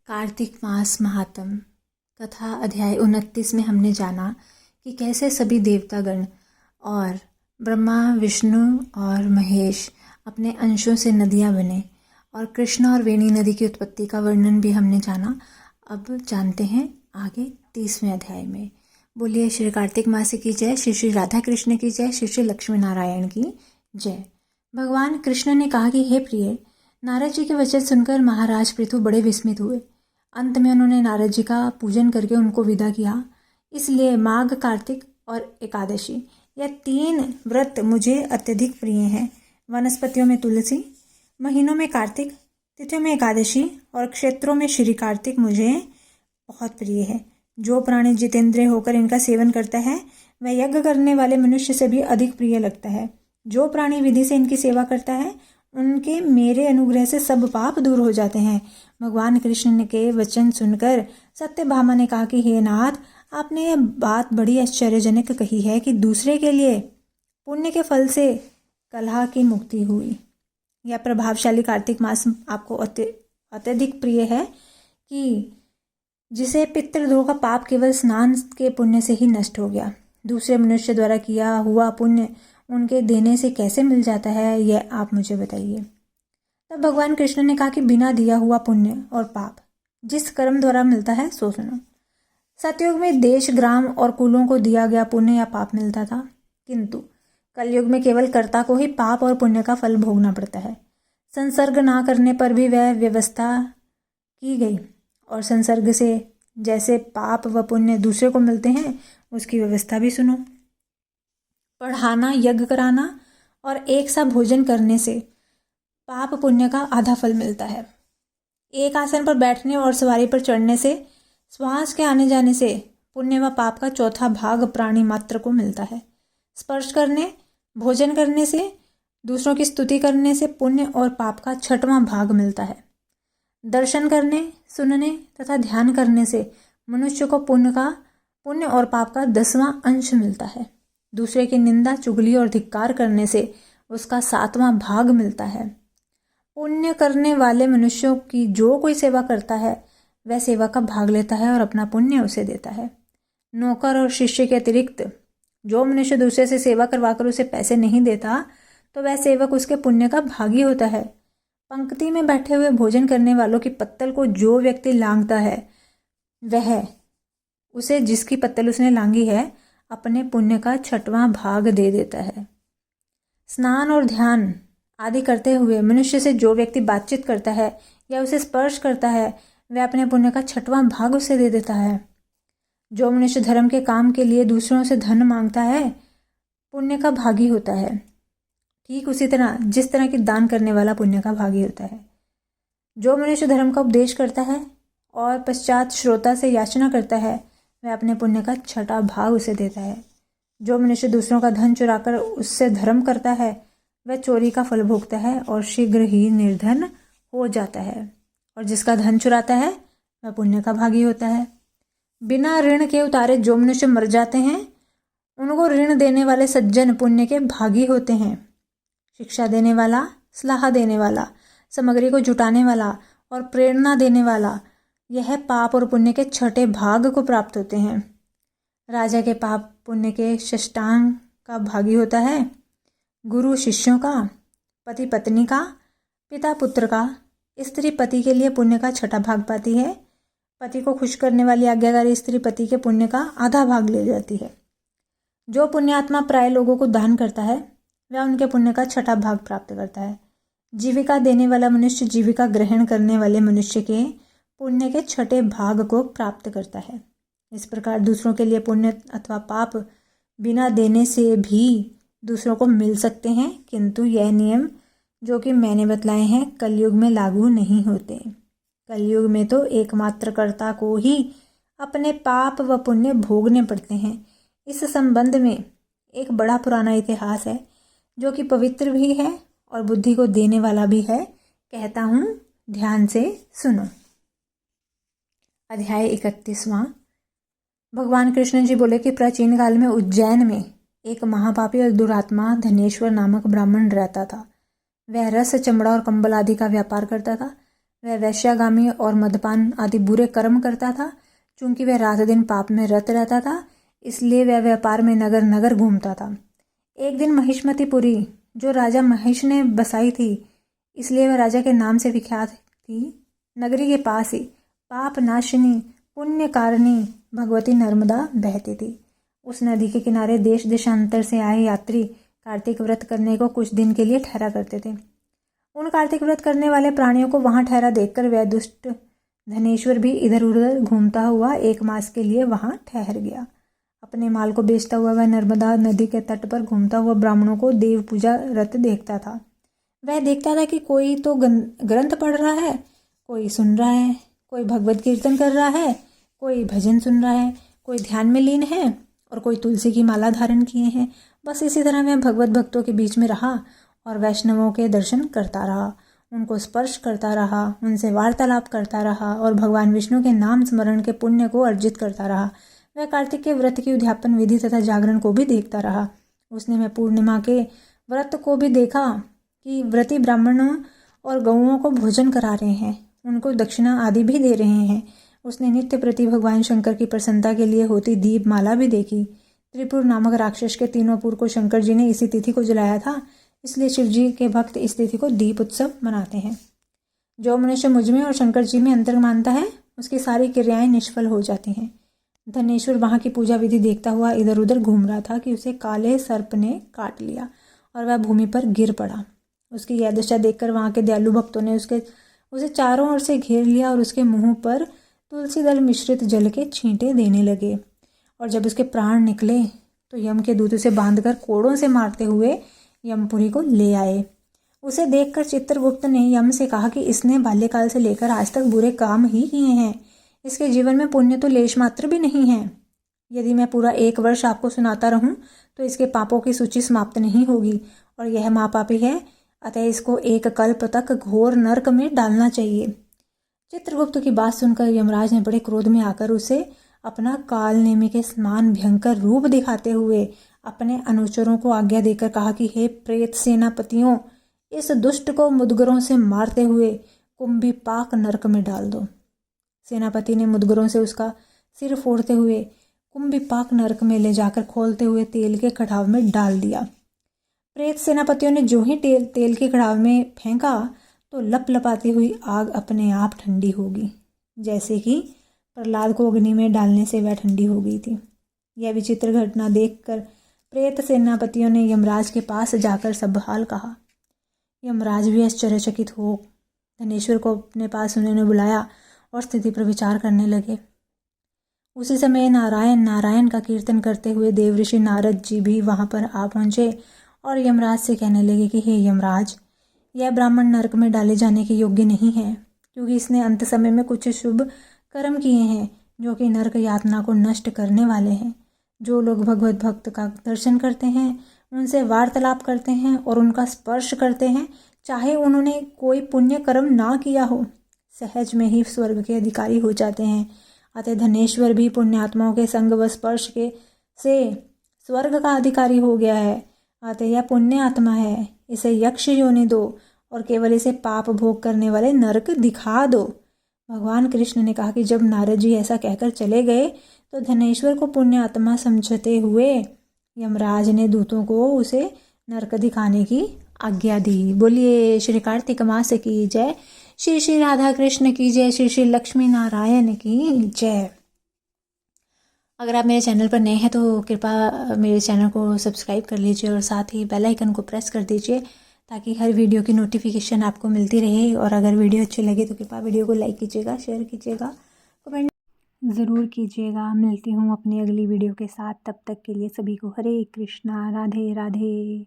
कार्तिक मास महात्म कथा अध्याय 29 में हमने जाना कि कैसे सभी देवतागण और ब्रह्मा, विष्णु और महेश अपने अंशों से नदियाँ बने और कृष्ण और वेणी नदी की उत्पत्ति का वर्णन भी हमने जाना। अब जानते हैं आगे 30वें अध्याय में। बोलिए श्री कार्तिक मास की जय, श्री श्री राधा कृष्ण की जय, श्री श्री लक्ष्मी नारायण की जय। भगवान कृष्ण ने कहा कि हे प्रिय, नारद जी के वचन सुनकर महाराज पृथु बड़े विस्मित हुए। अंत में उन्होंने नारद जी का पूजन करके उनको विदा किया। इसलिए माघ, कार्तिक और एकादशी यह 3 व्रत मुझे अत्यधिक प्रिय हैं। वनस्पतियों में तुलसी, महीनों में कार्तिक, तिथियों में एकादशी और क्षेत्रों में श्री कार्तिक मुझे बहुत प्रिय है। जो प्राणी जितेंद्रिय होकर इनका सेवन करता है वह यज्ञ करने वाले मनुष्य से भी अधिक प्रिय लगता है। जो प्राणी विधि से इनकी सेवा करता है उनके मेरे अनुग्रह से सब पाप दूर हो जाते हैं। भगवान कृष्ण के वचन सुनकर सत्यभामा ने कहा कि हे नाथ, आपने यह बात बड़ी आश्चर्यजनक कही है कि दूसरे के लिए पुण्य के फल से कलह की मुक्ति हुई। यह प्रभावशाली कार्तिक मास आपको अत्यधिक प्रिय है कि जिसे पितृद्रोह का पाप केवल स्नान के पुण्य से ही नष्ट हो गया। दूसरे मनुष्य द्वारा किया हुआ पुण्य उनके देने से कैसे मिल जाता है, यह आप मुझे बताइए। तब भगवान कृष्ण ने कहा कि बिना दिया हुआ पुण्य और पाप जिस कर्म द्वारा मिलता है सो सुनो। सतयुग में देश, ग्राम और कुलों को दिया गया पुण्य या पाप मिलता था, किंतु कलयुग में केवल कर्ता को ही पाप और पुण्य का फल भोगना पड़ता है। संसर्ग ना करने पर भी वह व्यवस्था की गई और संसर्ग से जैसे पाप व पुण्य दूसरे को मिलते हैं उसकी व्यवस्था भी सुनो। पढ़ाना, यज्ञ कराना और एक सा भोजन करने से पाप पुण्य का आधा फल मिलता है। एक आसन पर बैठने और सवारी पर चढ़ने से, श्वास के आने जाने से पुण्य व पाप का चौथा भाग प्राणी मात्र को मिलता है। स्पर्श करने, भोजन करने से, दूसरों की स्तुति करने से पुण्य और पाप का 6वां भाग मिलता है। दर्शन करने, सुनने तथा ध्यान करने से मनुष्य को पुण्य और पाप का 10वां अंश मिलता है। दूसरे की निंदा, चुगली और धिक्कार करने से उसका 7वां भाग मिलता है। पुण्य करने वाले मनुष्यों की जो कोई सेवा करता है वह सेवा का भाग लेता है और अपना पुण्य उसे देता है। नौकर और शिष्य के अतिरिक्त जो मनुष्य दूसरे से सेवा करवाकर उसे पैसे नहीं देता तो वह सेवक उसके पुण्य का भागी होता है। पंक्ति में बैठे हुए भोजन करने वालों की पत्तल को जो व्यक्ति लांघता है वह उसे जिसकी पत्तल उसने लांघी है अपने पुण्य का 6वां भाग दे देता है। स्नान और ध्यान आदि करते हुए मनुष्य से जो व्यक्ति बातचीत करता है या उसे स्पर्श करता है वह अपने पुण्य का 6वां भाग उसे दे देता है। जो मनुष्य धर्म के काम के लिए दूसरों से धन मांगता है पुण्य का भागी होता है। ठीक उसी तरह जिस तरह की दान करने वाला पुण्य का भागी होता है। जो मनुष्य धर्म का उपदेश करता है और पश्चात श्रोता से याचना करता है वह अपने पुण्य का 6वां भाग उसे देता है। जो मनुष्य दूसरों का धन चुराकर उससे धर्म करता है वह चोरी का फल भोगता है और शीघ्र ही निर्धन हो जाता है। और जिसका धन चुराता है वह पुण्य का भागी होता है। बिना ऋण के उतारे जो मनुष्य मर जाते हैं उनको ऋण देने वाले सज्जन पुण्य के भागी होते हैं। शिक्षा देने वाला, सलाह देने वाला, सामग्री को जुटाने वाला और प्रेरणा देने वाला यह पाप और पुण्य के 6ठे भाग को प्राप्त होते हैं। राजा के पाप पुण्य के षष्ठांग का भागी होता है। गुरु शिष्यों का, पति पत्नी का, पिता पुत्र का, स्त्री पति के लिए पुण्य का 6ठा भाग पाती है। पति को खुश करने वाली आज्ञाकारी स्त्री पति के पुण्य का आधा भाग ले जाती है। जो पुण्यात्मा प्राय लोगों को दान करता है वह उनके पुण्य का 6ठा भाग प्राप्त करता है। जीविका देने वाला मनुष्य जीविका ग्रहण करने वाले मनुष्य के पुण्य के 6ठे भाग को प्राप्त करता है। इस प्रकार दूसरों के लिए पुण्य अथवा पाप बिना देने से भी दूसरों को मिल सकते हैं, किंतु यह नियम जो कि मैंने बतलाए हैं कलयुग में लागू नहीं होते। कलयुग में तो एकमात्र कर्ता को ही अपने पाप व पुण्य भोगने पड़ते हैं। इस संबंध में एक बड़ा पुराना इतिहास है जो कि पवित्र भी है और बुद्धि को देने वाला भी है। कहता हूँ, ध्यान से सुनो। अध्याय 31वां। भगवान कृष्ण जी बोले कि प्राचीन काल में उज्जैन में एक महापापी और दुरात्मा धनेश्वर नामक ब्राह्मण रहता था। वह रस, चमड़ा और कंबल आदि का व्यापार करता था। वह वैश्यागामी और मदपान आदि बुरे कर्म करता था। चूंकि वह रात दिन पाप में रत रहता था, इसलिए वह व्यापार में नगर नगर घूमता था। एक दिन महिष्मतिपुरी, जो राजा महिष ने बसाई थी, इसलिए वह राजा के नाम से विख्यात थी, नगरी के पास ही पाप नाशिनी पुण्यकारिणी भगवती नर्मदा बहती थी। उस नदी के किनारे देश देशांतर से आए यात्री कार्तिक व्रत करने को कुछ दिन के लिए ठहरा करते थे। उन कार्तिक व्रत करने वाले प्राणियों को वहां ठहरा देखकर वह दुष्ट धनेश्वर भी इधर उधर घूमता हुआ 1 मास के लिए वहां ठहर गया। अपने माल को बेचता हुआ वह नर्मदा नदी के तट पर घूमता हुआ ब्राह्मणों को देव पूजा रत देखता था। वह देखता था कि कोई तो ग्रंथ पढ़ रहा है, कोई सुन रहा है, कोई भगवत कीर्तन कर रहा है, कोई भजन सुन रहा है, कोई ध्यान में लीन है और कोई तुलसी की माला धारण किए हैं। बस इसी तरह वह भगवत भक्तों के बीच में रहा और वैष्णवों के दर्शन करता रहा, उनको स्पर्श करता रहा, उनसे वार्तालाप करता रहा और भगवान विष्णु के नाम स्मरण के पुण्य को अर्जित करता रहा। वह कार्तिक के व्रत की उद्यापन विधि तथा जागरण को भी देखता रहा। उसने वह पूर्णिमा के व्रत को भी देखा कि व्रती ब्राह्मणों और गौओं को भोजन करा रहे हैं, उनको दक्षिणा आदि भी दे रहे हैं। उसने नित्य प्रति भगवान शंकर की प्रसन्नता के लिए होती दीप माला भी देखी। त्रिपुर नामक राक्षस के 3 पुर को शंकर जी ने इसी तिथि को जलाया था, इसलिए शिव जी के भक्त इस तिथि को दीप उत्सव मनाते हैं। जो मनुष्य मुझ में और शंकर जी में अंतर मानता है, उसकी सारी क्रियाएं निष्फल हो जाती हैं। धनेश्वर वहां की पूजा विधि देखता हुआ इधर उधर घूम रहा था कि उसे काले सर्प ने काट लिया और वह भूमि पर गिर पड़ा। उसकी यह दशा देखकर वहां के दयालु भक्तों ने उसे चारों ओर से घेर लिया और उसके मुंह पर तुलसी दल मिश्रित जल के छींटे देने लगे। और जब उसके प्राण निकले तो यम के दूत उसे बांधकर कोड़ों से मारते हुए यमपुरी को ले आए। उसे देखकर चित्रगुप्त ने यम से कहा कि इसने बाल्यकाल से लेकर आज तक बुरे काम ही किए हैं, इसके जीवन में पुण्य तो लेश मात्र भी नहीं है। यदि मैं पूरा 1 वर्ष आपको सुनाता रहूं तो इसके पापों की सूची समाप्त नहीं होगी और यह महापापी है, अतः इसको 1 कल्प तक घोर नरक में डालना चाहिए। चित्रगुप्त की बात सुनकर यमराज ने बड़े क्रोध में आकर उसे अपना कालनेमी के समान भयंकर रूप दिखाते हुए अपने अनुचरों को आज्ञा देकर कहा कि हे प्रेत सेनापतियों, इस दुष्ट को मुदगरों से मारते हुए कुंभीपाक नरक में डाल दो। सेनापति ने मुदगरों से उसका सिर फोड़ते हुए कुंभीपाक नरक में ले जाकर खोलते हुए तेल के कढ़ाव में डाल दिया। प्रेत सेनापतियों ने जो ही तेल के कढ़ाव में फेंका तो लपलपाती हुई आग अपने आप ठंडी होगी, जैसे कि प्रहलाद को अग्नि में डालने से वह ठंडी हो गई थी। यह विचित्र घटना देखकर प्रेत सेनापतियों ने यमराज के पास जाकर सब हाल कहा। यमराज भी आश्चर्यचकित हो धनेश्वर को अपने पास उन्होंने बुलाया और स्थिति पर विचार करने लगे। उसी समय नारायण नारायण का कीर्तन करते हुए देव ऋषि नारद जी भी वहां पर आ पहुंचे और यमराज से कहने लगे कि हे यमराज, यह ब्राह्मण नरक में डाले जाने के योग्य नहीं है, क्योंकि इसने अंत समय में कुछ शुभ कर्म किए हैं जो कि नरक यातना को नष्ट करने वाले हैं। जो लोग भगवत भक्त का दर्शन करते हैं, उनसे वार्तालाप करते हैं और उनका स्पर्श करते हैं, चाहे उन्होंने कोई पुण्य कर्म ना किया हो, सहज में ही स्वर्ग के अधिकारी हो जाते हैं। अतः धनेश्वर भी पुण्यात्माओं के संग व स्पर्श के से स्वर्ग का अधिकारी हो गया है। अतः यह पुण्य आत्मा है, इसे यक्ष योनि दो और केवल इसे पाप भोग करने वाले नरक दिखा दो। भगवान कृष्ण ने कहा कि जब नारद जी ऐसा कहकर चले गए तो धनेश्वर को पुण्य आत्मा समझते हुए यमराज ने दूतों को उसे नरक दिखाने की आज्ञा दी। बोलिए श्री कार्तिक मास की जय, श्री श्री राधा कृष्ण की जय, श्री श्री लक्ष्मी नारायण की जय। अगर आप मेरे चैनल पर नए हैं तो कृपया मेरे चैनल को सब्सक्राइब कर लीजिए और साथ ही बेल आइकन को प्रेस कर दीजिए ताकि हर वीडियो की नोटिफिकेशन आपको मिलती रहे। और अगर वीडियो अच्छी लगे तो कृपया वीडियो को लाइक कीजिएगा, शेयर कीजिएगा, कमेंट ज़रूर कीजिएगा। मिलती हूँ अपनी अगली वीडियो के साथ, तब तक के लिए सभी को हरे कृष्णा, राधे राधे।